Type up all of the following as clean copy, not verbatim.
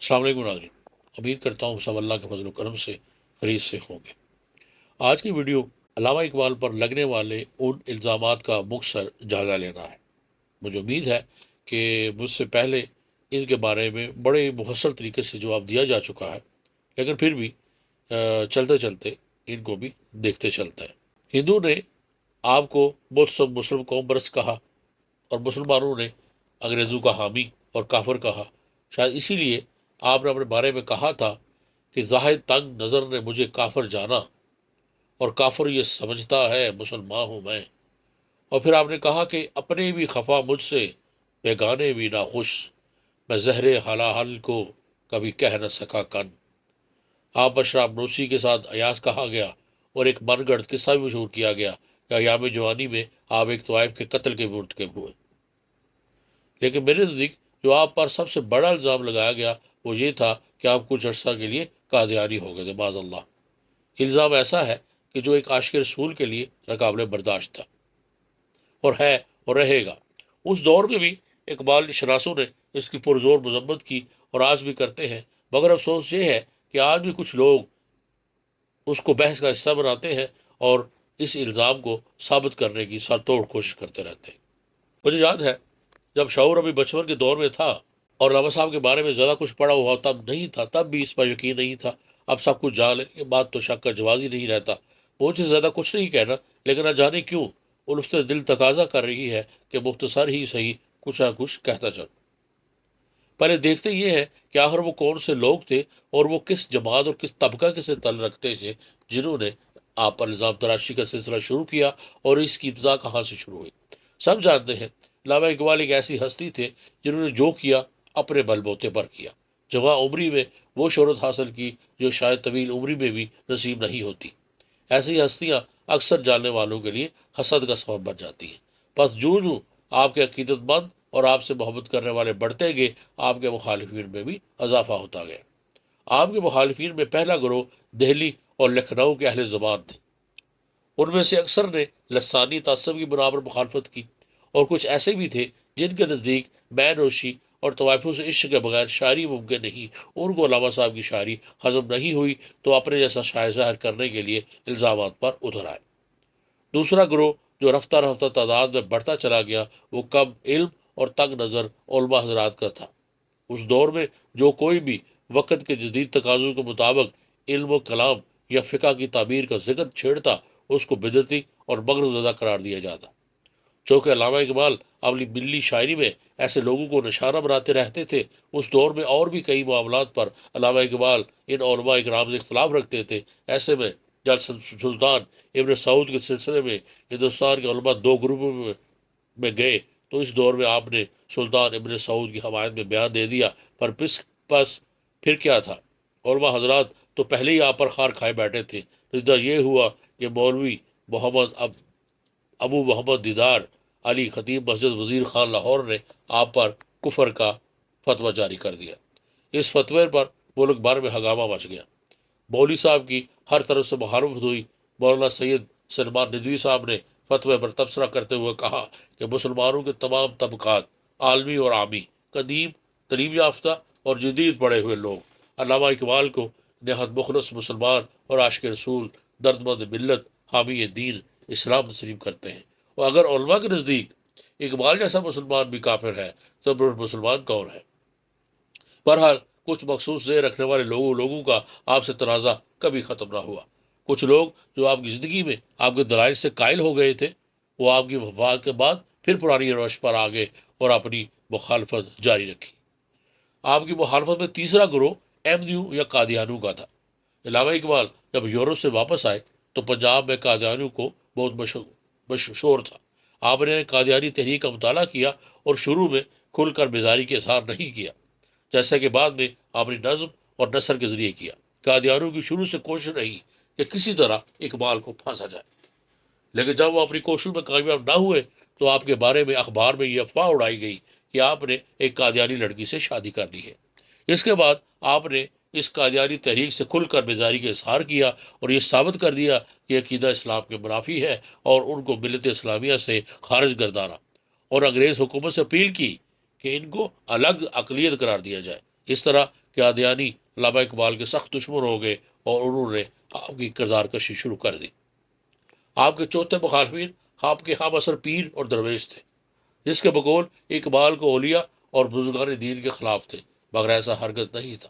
السلام علیکم ناظرین، امید کرتا ہوں سب اللہ کے فضل و کرم سے خیریت سے ہوں گے۔ آج کی ویڈیو علامہ اقبال پر لگنے والے ان الزامات کا مختصر جائزہ لینا ہے۔ مجھے امید ہے کہ مجھ سے پہلے اس کے بارے میں بڑے مفصل طریقے سے جواب دیا جا چکا ہے، لیکن پھر بھی چلتے چلتے ان کو بھی دیکھتے چلتے ہیں۔ ہندو نے آپ کو بہت سب مسلم قوم پرست کہا، اور مسلمانوں نے انگریزوں کا حامی اور کافر کہا۔ شاید اسی لیے آپ نے اپنے بارے میں کہا تھا کہ زاہد تنگ نظر نے مجھے کافر جانا، اور کافر یہ سمجھتا ہے مسلمان ہوں میں۔ اور پھر آپ نے کہا کہ اپنے بھی خفا مجھ سے، بیگانے بھی ناخوش، میں زہر حلال کو کبھی کہہ نہ سکا کن۔ آپ پر شراب نوشی کے ساتھ ایاز کہا گیا، اور ایک من گڑھ قصہ بھی مشہور کیا گیا کہ ایام جوانی میں آپ ایک طوائف کے قتل کے مرتکب ہوئے۔ لیکن میرے نزدیک جو آپ پر سب سے بڑا الزام لگایا گیا وہ یہ تھا کہ آپ کچھ عرصہ کے لیے قادیانی ہو گئے تھے، معاذ اللہ۔ الزام ایسا ہے کہ جو ایک عاشق رسول کے لیے ناقابل برداشت تھا، اور ہے اور رہے گا۔ اس دور میں بھی اقبال شناسوں نے اس کی پرزور مذمت کی، اور آج بھی کرتے ہیں، مگر افسوس یہ ہے کہ آج بھی کچھ لوگ اس کو بحث کا حصہ بناتے ہیں اور اس الزام کو ثابت کرنے کی سر توڑ کوشش کرتے رہتے ہیں۔ مجھے یاد ہے جب شعور ابھی بچپن کے دور میں تھا اور علامہ صاحب کے بارے میں زیادہ کچھ پڑھا ہوا تب نہیں تھا، تب بھی اس پر یقین نہیں تھا۔ اب سب کچھ جان لینے کے بعد تو شک کا جواز ہی نہیں رہتا۔ مجھے زیادہ کچھ نہیں کہنا، لیکن نہ جانے کیوں الفت دل تقاضا کر رہی ہے کہ مختصر ہی صحیح کچھ نہ کچھ کہتا چل۔ پہلے دیکھتے یہ ہے کہ آخر وہ کون سے لوگ تھے، اور وہ کس جماعت اور کس طبقہ کے سے تعلق رکھتے تھے جنہوں نے آپ پر الزام تراشی کا سلسلہ شروع کیا، اور اس کی ابتدا کہاں سے شروع ہوئی۔ سب جانتے ہیں علامہ اقبال ایک ایسی ہستی تھے جنہوں نے جو کیا اپنے بل بوتے پر کیا، جوان عمری میں وہ شہرت حاصل کی جو شاید طویل عمری میں بھی نصیب نہیں ہوتی۔ ایسی ہستیاں اکثر جاننے والوں کے لیے حسد کا سبب بن جاتی ہیں۔ بس جوں جوں آپ کے عقیدت مند اور آپ سے محبت کرنے والے بڑھتے گئے، آپ کے مخالفین میں بھی اضافہ ہوتا گیا۔ آپ کے مخالفین میں پہلا گروہ دہلی اور لکھنؤ کے اہل زبان تھے۔ ان میں سے اکثر نے لسانی تعصب کی بنا پر مخالفت کی، اور کچھ ایسے بھی تھے جن کے نزدیک میں نوشی اور طوائفوں سے عشق کے بغیر شاعری ممکن نہیں۔ ان کو علامہ صاحب کی شاعری ہضم نہیں ہوئی تو اپنے جیسا شاعر ظاہر کرنے کے لیے الزامات پر اتر آئے۔ دوسرا گروہ جو رفتہ رفتہ تعداد میں بڑھتا چلا گیا وہ کم علم اور تنگ نظر علماء حضرات کا تھا۔ اس دور میں جو کوئی بھی وقت کے جدید تقاضوں کے مطابق علم و کلام یا فقہ کی تعبیر کا ذکر چھیڑتا اس کو بدعتی اور مغرب زدہ قرار دیا جاتا۔ چونکہ علامہ اقبال اپنی ملی شاعری میں ایسے لوگوں کو نشانہ بناتے رہتے تھے، اس دور میں اور بھی کئی معاملات پر علامہ اقبال ان علماء اکرام سے اختلاف رکھتے تھے۔ ایسے میں جب سلطان ابن سعود کے سلسلے میں ہندوستان کے علماء دو گروپوں میں گئے تو اس دور میں آپ نے سلطان ابن سعود کی حمایت میں بیان دے دیا، پر پس پھر کیا تھا؟ علماء حضرات تو پہلے ہی آپ پر خار کھائے بیٹھے تھے۔ نتیجہ یہ ہوا کہ مولوی محمد ابو محمد دیدار علی خطیب مسجد وزیر خان لاہور نے آپ پر کفر کا فتویٰ جاری کر دیا۔ اس فتوے پر ملک بھر میں ہنگامہ مچ گیا۔ مولوی صاحب کی ہر طرف سے مخالفت ہوئی۔ مولانا سید سلمان ندوی صاحب نے فتوے پر تبصرہ کرتے ہوئے کہا کہ مسلمانوں کے تمام طبقات، عالمی اور عامی، قدیم، تعلیم یافتہ اور جدید پڑھے ہوئے لوگ علامہ اقبال کو نہایت مخلص مسلمان اور عاشق رسول، درد مند ملت، حامی دین اسلام تسلیم کرتے ہیں۔ اور اگر علماء کے نزدیک اقبال جیسا مسلمان بھی کافر ہے تو پھر مسلمان کون ہے؟ بہرحال کچھ مخصوص ذہن رکھنے والے لوگوں کا آپ سے تنازع کبھی ختم نہ ہوا۔ کچھ لوگ جو آپ کی زندگی میں آپ کے دلائل سے قائل ہو گئے تھے، وہ آپ کی وفات کے بعد پھر پرانی روش پر آ گئے اور اپنی مخالفت جاری رکھی۔ آپ کی مخالفت میں تیسرا گروہ احمدیوں یا قادیانیوں کا تھا۔ علامہ اقبال جب یورپ سے واپس آئے تو پنجاب میں قادیانیوں کو بہت مشہور تھا۔ آپ نے قادیانی تحریک کا مطالعہ کیا اور شروع میں کھل کر بیزاری کے اظہار نہیں کیا، جیسا کہ بعد میں آپ نے نظم اور نثر کے ذریعے کیا۔ قادیانیوں کی شروع سے کوشش رہی کہ کسی طرح اقبال کو پھانسا جائے، لیکن جب وہ اپنی کوشش میں کامیاب نہ ہوئے تو آپ کے بارے میں اخبار میں یہ افواہ اڑائی گئی کہ آپ نے ایک قادیانی لڑکی سے شادی کر لی ہے۔ اس کے بعد آپ نے اس قادیانی تحریک سے کھل کر بیزاری کا اظہار کیا اور یہ ثابت کر دیا کہ عقیدہ اسلام کے منافی ہے، اور ان کو ملت اسلامیہ سے خارج گردانا، اور انگریز حکومت سے اپیل کی کہ ان کو الگ اقلیت قرار دیا جائے۔ اس طرح قادیانی علامہ اقبال کے سخت دشمن ہو گئے اور انہوں نے آپ کی کردار کشی شروع کر دی۔ آپ کے چوتھے مخالفین آپ کے ہم اثر پیر اور درویش تھے، جس کے بقول اقبال کو اولیاء اور بزرگان دین کے خلاف تھے، مگر ایسا ہرگز نہیں تھا،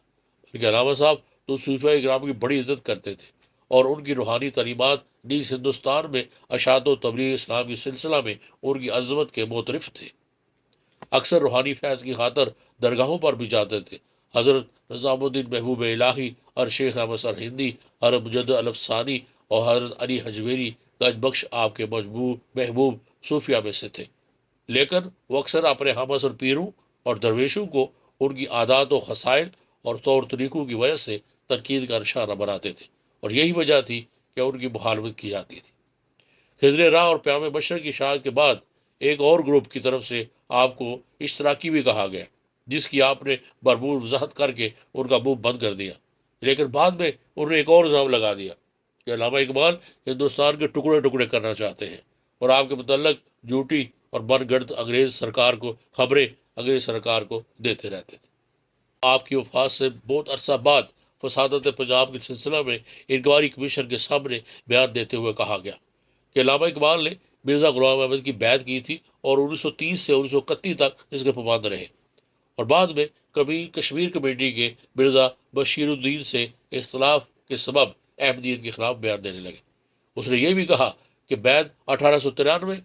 بلکہ علامہ صاحب تو صوفیہ اکرام کی بڑی عزت کرتے تھے اور ان کی روحانی تعلیمات نیز ہندوستان میں اشاعت و تبلیغ اسلام کے سلسلہ میں ان کی عظمت کے معترف تھے۔ اکثر روحانی فیض کی خاطر درگاہوں پر بھی جاتے تھے۔ حضرت نظام الدین محبوب الہی اور شیخ احمد سرہندی، حضرت مجدد الفسانی اور حضرت علی حجویری گنج بخش آپ کے محبوب صوفیہ میں سے تھے، لیکن وہ اکثر اپنے ہم اثر پیروں اور درویشوں کو ان کی عادات و خصائل اور طور طریقوں کی وجہ سے تنقید کا نشانہ بناتے تھے، اور یہی وجہ تھی کہ ان کی مخالفت کی جاتی تھی۔ خضر راہ اور پیام بشر کی اشاعت کے بعد ایک اور گروپ کی طرف سے آپ کو اشتراکی بھی کہا گیا، جس کی آپ نے بھرپور وضاحت کر کے ان کا منہ بند کر دیا، لیکن بعد میں انہوں نے ایک اور الزام لگا دیا کہ علامہ اقبال ہندوستان کے ٹکڑے ٹکڑے کرنا چاہتے ہیں اور آپ کے متعلق جھوٹی اور من گڑت انگریز سرکار کو دیتے رہتے تھے۔ آپ کی وفات سے بہت عرصہ بعد فسادت پنجاب کے سلسلہ میں انکوائری کمیشن کے سامنے بیان دیتے ہوئے کہا گیا کہ علامہ اقبال نے مرزا غلام احمد کی بیعت کی تھی اور 1930 سے 1931 تک اس کے پابند رہے، اور بعد میں کبھی کشمیر کمیٹی کے مرزا بشیر الدین سے اختلاف کے سبب احمدیت کے خلاف بیان دینے لگے۔ اس نے یہ بھی کہا کہ بیعت 1893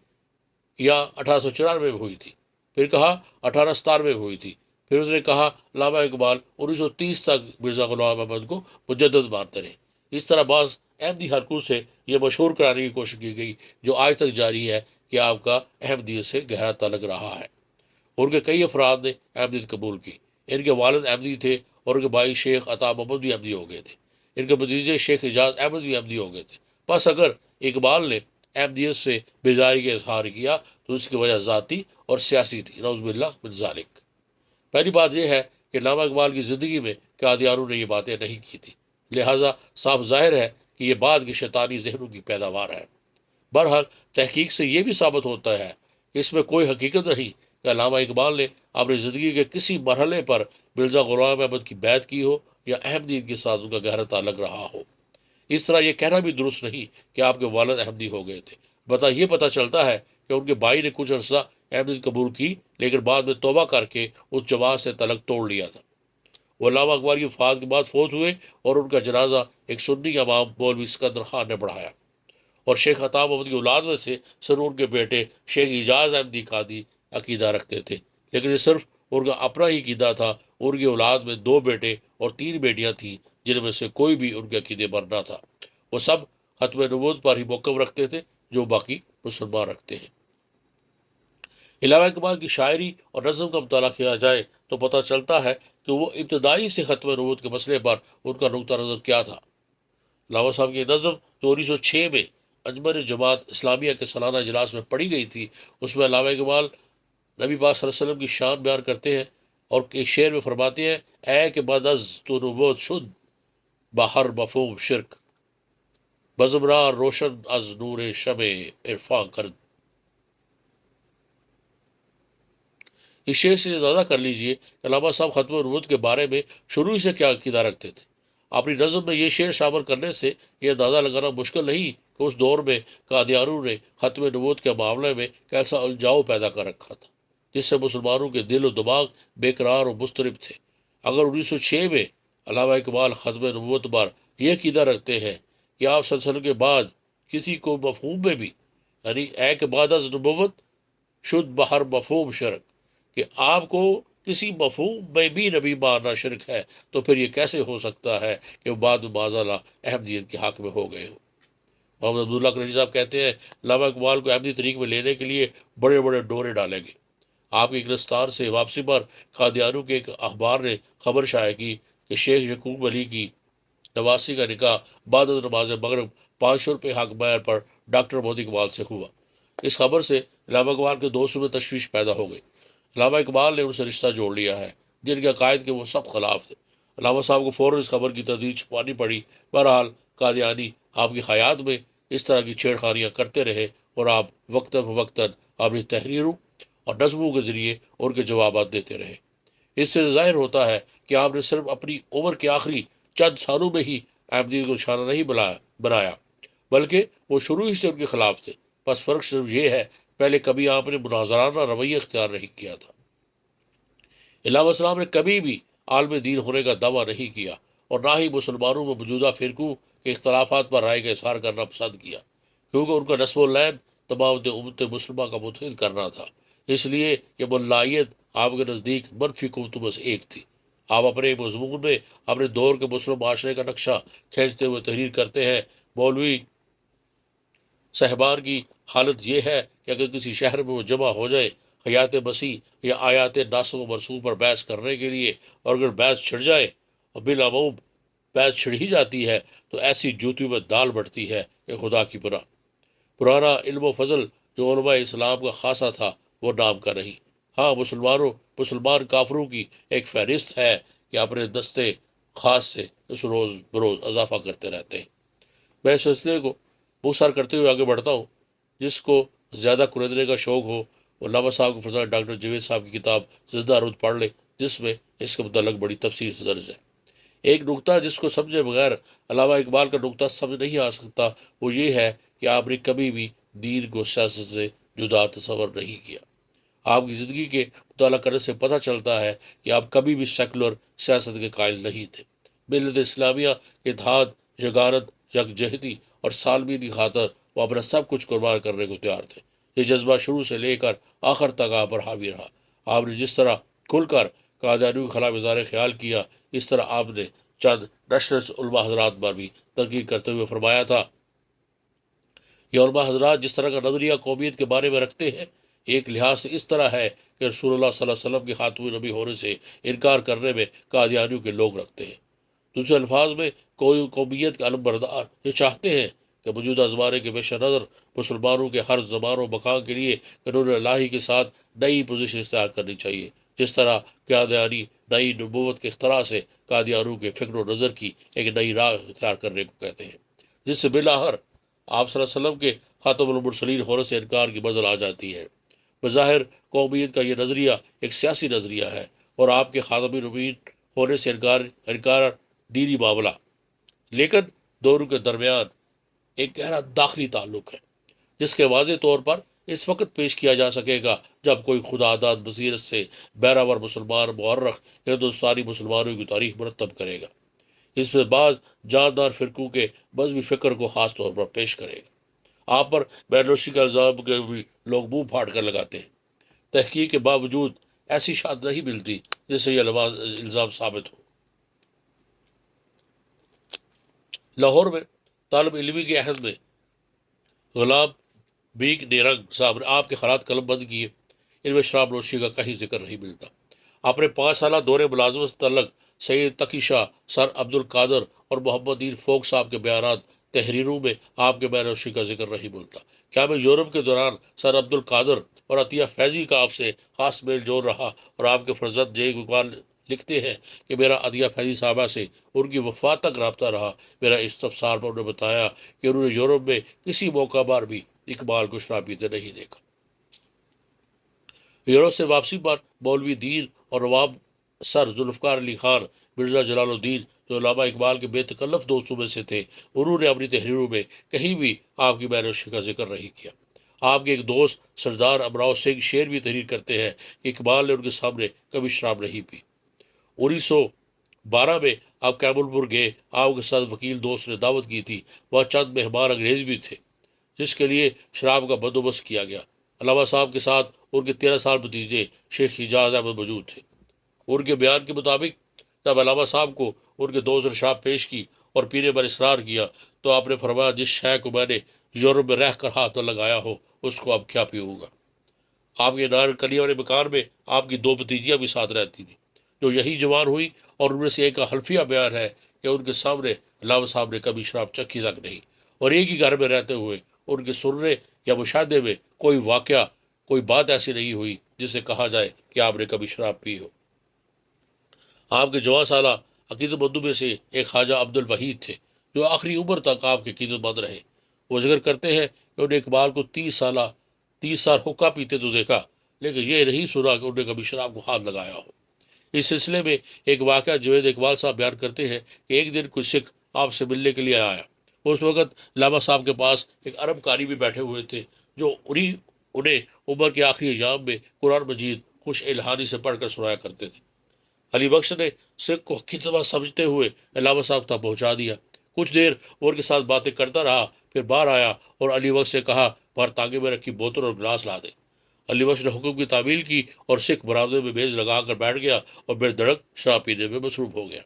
یا 1894 میں ہوئی تھی، پھر کہا 1897 میں ہوئی تھی، پھر اس نے کہا علامہ اقبال 1930 تک مرزا غلام احمد کو مجدد مانتے رہے۔ اس طرح بعض احمدی حلقوں سے یہ مشہور کرانے کی کوشش کی گئی، جو آج تک جاری ہے، کہ آپ کا احمدیت سے گہرا تعلق رہا ہے۔ ان کے کئی افراد نے احمدیت قبول کی۔ ان کے والد احمدی تھے اور ان کے بھائی شیخ عطا محمد بھی احمدی ہو گئے تھے۔ ان کے بھتیجے شیخ اعجاز احمد بھی احمدی ہو گئے تھے۔ بس اگر اقبال نے احمدیت سے بیزاری کا اظہار کیا تو اس کی وجہ ذاتی اور سیاسی تھی، نعوذ باللہ من ذالک۔ پہلی بات یہ ہے کہ علامہ اقبال کی زندگی میں قادیانیوں نے یہ باتیں نہیں کی تھی، لہٰذا صاف ظاہر ہے کہ یہ بعد کی شیطانی ذہنوں کی پیداوار ہے۔ بہرحال تحقیق سے یہ بھی ثابت ہوتا ہے کہ اس میں کوئی حقیقت نہیں کہ علامہ اقبال نے اپنی زندگی کے کسی مرحلے پر مرزا غلام احمد کی بیعت کی ہو یا احمدیت کے ساتھ ان کا گہرا تعلق رہا ہو۔ اس طرح یہ کہنا بھی درست نہیں کہ آپ کے والد احمدی ہو گئے تھے۔ یہ پتہ چلتا ہے کہ ان کے بھائی نے کچھ عرصہ احمدیت قبول کی، لیکن بعد میں توبہ کر کے اس جماعت سے تعلق توڑ لیا تھا۔ وہ علامہ اقبال کی وفات کے بعد فوت ہوئے اور ان کا جنازہ ایک سنی امام مولوی سکندر خان نے پڑھایا، اور شیخ عطا محمد کی اولاد میں سے صرف ان کے بیٹے شیخ اعجاز احمدی قادی عقیدہ رکھتے تھے، لیکن یہ صرف ان کا اپنا ہی عقیدہ تھا۔ ان کی اولاد میں 2 بیٹے اور 3 بیٹیاں تھیں، جن میں سے کوئی بھی ان کے عقیدے پر نہ تھا۔ وہ سب ختم نبوت پر ہی موقف رکھتے تھے، جو باقی مسلمان رکھتے ہیں۔ علامہ اقبال کی شاعری اور نظم کا مطالعہ کیا جائے تو پتہ چلتا ہے کہ وہ ابتدائی سے ختم نبوت کے مسئلے پر ان کا نقطہ نظر کیا تھا۔ علامہ صاحب کی نظم جو 1906 میں انجمن جماعت اسلامیہ کے سالانہ اجلاس میں پڑھی گئی تھی، اس میں علامہ اقبال نبی پاک صلی اللہ علیہ وسلم کی شان بیان کرتے ہیں اور ایک شعر میں فرماتے ہیں: اے کہ بعد از تو نبوت شد باہر مفہوم شرک، بزمرا روشن از نور شمع عرفاں کرد۔ اس شعر سے اندازہ کر لیجئے کہ علامہ صاحب ختم نبوت کے بارے میں شروع سے کیا عقیدہ رکھتے تھے۔ اپنی نظم میں یہ شعر شامل کرنے سے یہ اندازہ لگانا مشکل نہیں کہ اس دور میں قادیانیوں نے ختم نبوت کے معاملے میں کیسا الجھاؤ پیدا کر رکھا تھا، جس سے مسلمانوں کے دل و دماغ بے قرار و مضطرب تھے۔ اگر 1906 میں علامہ اقبال ختم نبوت پر یہ عقیدہ رکھتے ہیں کہ آپ صلی اللہ علیہ وسلم کے بعد کسی کو مفہوم میں بھی، یعنی اے کہ بعد از نبوت شد بہر مفہوم شرک، کہ آپ کو کسی مفہوم میں بھی نبی ماننا شرک ہے، تو پھر یہ کیسے ہو سکتا ہے کہ وہ بعد میں معاذ اللہ احمدیت کے حق میں ہو گئے ہو۔ محمد عبداللہ قریشی صاحب کہتے ہیں علامہ اقبال کو احمدی طریق میں لینے کے لیے بڑے بڑے ڈورے ڈالے گئے۔ آپ کی گرفتار سے واپسی پر قادیانیوں کے ایک اخبار نے خبر شائع کی کہ شیخ یعقوب علی کی نواسی کا نکاح بعد از نماز مغرب 500 روپے حق مہر پر ڈاکٹر محمد اقبال سے ہوا۔ اس خبر سے علامہ اقبال کے دوستوں میں تشویش پیدا ہو گئی۔ علامہ اقبال نے ان سے رشتہ جوڑ لیا ہے جن کے عقائد کے وہ سخت خلاف تھے۔ علامہ صاحب کو فوراً اس خبر کی تردید چھپانی پڑی۔ بہرحال قادیانی آپ کی حیات میں اس طرح کی چھیڑخانیاں کرتے رہے اور آپ وقتاً فوقتاً اپنی تحریروں اور نظموں کے ذریعے ان کے جوابات دیتے رہے۔ اس سے ظاہر ہوتا ہے کہ آپ نے صرف اپنی عمر کے آخری چند سالوں میں ہی احمدیت کو نشانہ نہیں بنایا، بلکہ وہ شروع ہی سے ان کے خلاف تھے۔ بس فرق صرف یہ ہے، پہلے کبھی آپ نے مناظرانہ رویہ اختیار نہیں کیا تھا۔ علامہ السلام نے کبھی بھی عالم دین ہونے کا دعویٰ نہیں کیا، اور نہ ہی مسلمانوں میں موجودہ فرقوں کے اختلافات پر رائے کا اظہار کرنا پسند کیا، کیونکہ ان کا نصب العین تمام امت مسلمہ کا متحد کرنا تھا۔ اس لیے یہ ملائیت آپ کے نزدیک منفی قوتوں میں سے ایک تھی۔ آپ اپنے مضمون میں اپنے دور کے مسلم معاشرے کا نقشہ کھینچتے ہوئے تحریر کرتے ہیں، مولوی صاحبان کی حالت یہ ہے کہ اگر کسی شہر میں وہ جمع ہو جائے حیات مسیح یا آیات ناسخ و منسوخ پر بحث کرنے کے لیے، اور اگر بحث چھڑ جائے اور بالعموم بحث چھڑ ہی جاتی ہے، تو ایسی جوتیوں میں دال بڑھتی ہے کہ خدا کی پناہ۔ پرانا علم و فضل جو علماء اسلام کا خاصہ تھا، وہ نام کا نہیں۔ ہاں، مسلمان کافروں کی ایک فہرست ہے کہ اپنے دستے خاص سے اس روز بروز اضافہ کرتے رہتے ہیں۔ میں اس سلسلے کو منحصر کرتے ہوئے آگے بڑھتا ہوں۔ جس کو زیادہ خریدنے کا شوق ہو، وہ علامہ صاحب کے فرزند ڈاکٹر جاوید صاحب کی کتاب زندہ رود پڑھ لے، جس میں اس کے متعلق بڑی تفصیل سے درج ہے۔ ایک نقطہ جس کو سمجھے بغیر علامہ اقبال کا نقطہ سمجھ نہیں آ سکتا، وہ یہ ہے کہ آپ نے کبھی بھی دین کو سیاست سے جدا تصور نہیں کیا۔ آپ کی زندگی کے مطالعہ کرنے سے پتہ چلتا ہے کہ آپ کبھی بھی سیکولر سیاست کے قائل نہیں تھے۔ ملت اسلامیہ کے اتحاد، یگانت، یکجہتی اور سالمی کی خاطر وہ اپنا سب کچھ قربان کرنے کو تیار تھے۔ یہ جذبہ شروع سے لے کر آخر تک آپ پر حاوی رہا۔ آپ نے جس طرح کھل کر قادیانیوں کے خلاف اظہار خیال کیا، اس طرح آپ نے چند نشرس علماء حضرات پر بھی تنقید کرتے ہوئے فرمایا تھا، یہ علماء حضرات جس طرح کا نظریہ قومیت کے بارے میں رکھتے ہیں، ایک لحاظ سے اس طرح ہے کہ رسول اللہ صلی اللہ علیہ وسلم کے خاتم نبی ہونے سے انکار کرنے میں قادیانیوں کے لوگ رکھتے ہیں۔ دوسرے الفاظ میں، کوئی قومیت کے علم بردار یہ چاہتے ہیں کہ موجودہ زمانے کے پیش نظر مسلمانوں کے ہر زمان و مکان کے لیے قانون الہی کے ساتھ نئی پوزیشن اختیار کرنی چاہیے، جس طرح قادیانی نئی نبوت کے اختراع سے قادیانیوں کے فکر و نظر کی ایک نئی راہ اختیار کرنے کو کہتے ہیں، جس سے بالآخر آپ صلی اللہ علیہ وسلم کے خاتم المرسلین ہونے سے انکار کی مزل آ جاتی ہے۔ بظاہر قومیت کا یہ نظریہ ایک سیاسی نظریہ ہے، اور آپ کے خاتم نبیین ہونے سے انکار دینی معاملہ، لیکن دونوں کے درمیان ایک گہرا داخلی تعلق ہے، جس کے واضح طور پر اس وقت پیش کیا جا سکے گا جب کوئی خدا داد بصیرت سے بیراور مسلمان مورخ ہندوستانی مسلمانوں کی تاریخ مرتب کرے گا۔ اس میں بعض جاندار فرقوں کے مذہبی فکر کو خاص طور پر پیش کرے گا۔ آپ پر بیروشی کا الزام کے بھی لوگ منہ پھاڑ کر لگاتے ہیں۔ تحقیق کے باوجود ایسی شاد نہیں ملتی جس سے یہ الزام ثابت ہو۔ لاہور میں طالب علمی کے عہد میں غلام بیگ نیرنگ صاحب نے آپ کے خیرات قلم بند کیے۔ ان میں شراب نوشی کا کہیں ذکر نہیں ملتا۔ اپنے 5 سالہ دور ملازمت سے تعلق سید تقی شاہ، سر عبد القادر اور محمد دین فوق صاحب کے بیانات، تحریروں میں آپ کے بے نوشی کا ذکر نہیں ملتا۔ کیا میں یورپ کے دوران سر عبد القادر اور عطیہ فیضی کا آپ سے خاص میل جول رہا، اور آپ کے فرزند جے اقبال لکھتے ہیں کہ میرا عطیہ فیضی صاحبہ سے ان کی وفات تک رابطہ رہا۔ میرا استفسار پر انہوں نے بتایا کہ انہوں نے یورپ میں کسی موقع پر بھی اقبال کو شراب پیتے نہیں دیکھا۔ یورپ سے واپسی پر مولوی دین اور نواب سر ذوالفقار علی خان، مرزا جلال الدین، جو علامہ اقبال کے بے تکلف دوستوں میں سے تھے، انہوں نے اپنی تحریروں میں کہیں بھی آپ کی بینوشی کا ذکر نہیں کیا۔ آپ کے ایک دوست سردار امراؤ سنگھ شیر بھی تحریر کرتے ہیں کہ اقبال نے ان کے سامنے کبھی شراب نہیں پی۔ 1912 میں آپ کیبل پور گئے، آپ کے ساتھ وکیل دوست نے دعوت کی تھی، وہاں چند مہمان انگریز بھی تھے، جس کے لیے شراب کا بندوبست کیا گیا۔ علامہ صاحب کے ساتھ ان کے 13 سال بھتیجے شیخ حجاز احمد موجود تھے۔ ان کے بیان کے مطابق جب علامہ صاحب کو ان کے دوست نے شراب پیش کی اور پینے پر اصرار کیا، تو آپ نے فرمایا، جس شے کو میں نے یورپ میں رہ کر ہاتھ نہ لگایا ہو، اس کو اب کیا پیوں گا۔ آپ کے نار کلیہ والے مکان میں آپ کی 2 بھتیجیاں بھی ساتھ رہتی تھیں، جو یہی جوان ہوئی، اور ان میں سے ایک کا حلفیہ بیان ہے کہ ان کے سامنے علامہ صاحب نے کبھی شراب چکھی تک نہیں، اور ایک ہی گھر میں رہتے ہوئے ان کے سننے یا مشاہدے میں کوئی واقعہ، کوئی بات ایسی نہیں ہوئی جسے کہا جائے کہ آپ نے کبھی شراب پی ہو۔ آپ کے جوان سالہ عقیدت مندوں میں سے ایک خواجہ عبد الوحید تھے، جو آخری عمر تک آپ کے عقیدت مند رہے۔ وہ ذکر کرتے ہیں کہ انہیں اقبال کو 30 سال حقہ پیتے تو دیکھا، لیکن یہ نہیں سنا کہ انہوں نے کبھی شراب کو ہاتھ لگایا ہو۔ اس سلسلے میں ایک واقعہ جوید اقبال صاحب بیان کرتے ہیں کہ ایک دن کوئی سکھ آپ سے ملنے کے لیے آیا۔ اس وقت علامہ صاحب کے پاس ایک عرب قاری بھی بیٹھے ہوئے تھے جو انہیں عمر کے آخری ایام میں قرآن مجید خوش الہانی سے پڑھ کر سنایا کرتے تھے۔ علی بخش نے سکھ کو خطبہ سمجھتے ہوئے علامہ صاحب تک پہنچا دیا۔ کچھ دیر وہ ان کے ساتھ باتیں کرتا رہا، پھر باہر آیا اور علی بخش سے کہا باہر تانگے میں رکھی بوتل اور گلاس لا دے۔ علی بخش نے حکم کی تعمیل کی اور سکھ برآمدے میں میز لگا کر بیٹھ گیا اور بے دھڑک شراب پینے میں مصروف ہو گیا۔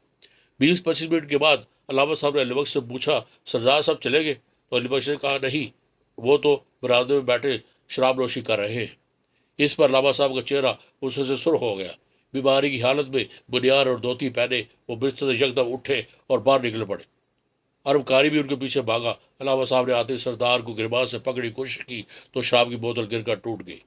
20-25 منٹ کے بعد علامہ صاحب نے علی بخش سے پوچھا سردار صاحب چلے گئے؟ تو علی بخش نے کہا نہیں، وہ تو برآمدے میں بیٹھے شراب نوشی کر رہے ہیں۔ اس پر علامہ صاحب کا چہرہ غصے سے سرخ ہو گیا۔ بیماری کی حالت میں بنیان اور دھوتی پہنے وہ بستر سے یکدم اٹھے اور باہر نکل پڑے۔ عرب کاری بھی ان کے پیچھے بھاگا۔ علامہ صاحب نے آتے سردار کو گربان سے پکڑی کوشش کی تو شراب کی بوتل گر کر ٹوٹ گئی۔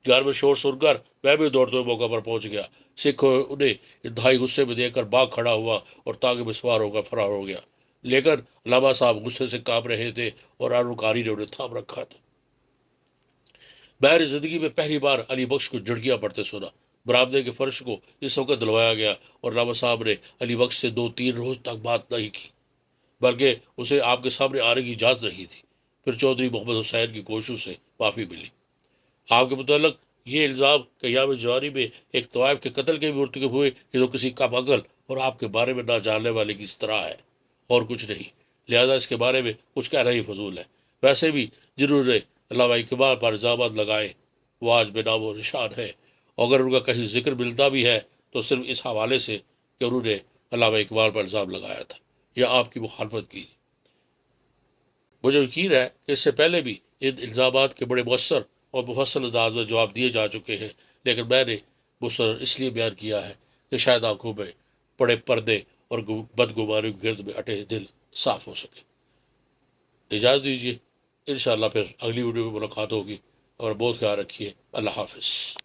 گھر میں شور سن کر میں بھی دوڑتے ہوئے موقع پر پہنچ گیا۔ سکھ انہیں انتہائی غصے میں دیکھ کر بھاگ کھڑا ہوا اور تانگے میں سوار ہو کر فرار ہو گیا، لیکن علامہ صاحب غصے سے کانپ رہے تھے اور عرب کاری نے انہیں تھام رکھا تھا۔ بہر زندگی میں پہلی بار علی بخش کو جھڑکیاں پڑھتے سنا۔ برآمدے کے فرش کو اس وقت دلوایا گیا اور علامہ صاحب نے علی بخش سے 2-3 روز تک بات نہیں کی، بلکہ اسے آپ کے سامنے آنے کی اجازت نہیں تھی۔ پھر چودھری محمد حسین کی کوششوں سے معافی ملی۔ آپ کے متعلق یہ الزام کہ ایام جوانی میں ایک طوائف کے قتل کے بھی مرتکب ہوئے، یہ تو کسی کم عقل اور آپ کے بارے میں نہ جاننے والے کی اصطلاح ہے اور کچھ نہیں، لہذا اس کے بارے میں کچھ کہنا ہی فضول ہے۔ ویسے بھی جنہوں نے علامہ اقبال پر الزامات لگائے وہ آج بے نام و نشان ہے، اور اگر ان کا کہیں ذکر ملتا بھی ہے تو صرف اس حوالے سے کہ انہوں نے علامہ اقبال پر الزام لگایا تھا یا آپ کی مخالفت کی۔ مجھے یقین ہے کہ اس سے پہلے بھی ان الزامات کے بڑے مؤثر اور مفصل انداز میں جواب دیے جا چکے ہیں، لیکن میں نے مصر اس لیے بیان کیا ہے کہ شاید آنکھوں میں بڑے پردے اور بدگمانیوں کے گرد میں اٹے دل صاف ہو سکے۔ اجازت دیجیے، انشاءاللہ پھر اگلی ویڈیو میں ملاقات ہوگی اور بہت خیال رکھیے۔ اللہ حافظ۔